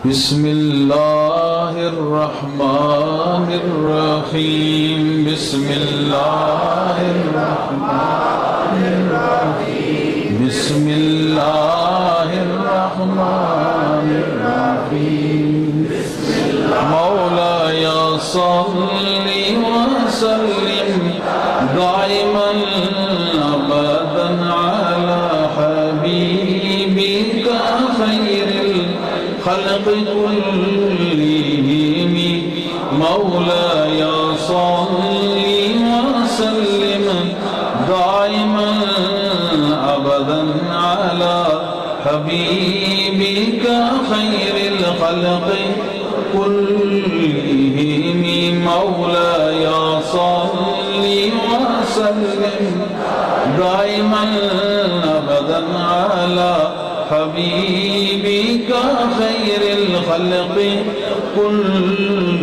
بسم الله الرحمن الرحيم بسم الله الرحمن الرحيم بسم الله الرحمن الرحيم مولاي صل وسلم دائما أبدا على حبيبك خير الخلق كلهم مولاي صل وسلم دائما أبدا على حبيبك خير الخلق كلهم مولاي صل وسلم دائما أبدا على حبيبك خير الخلق كلهم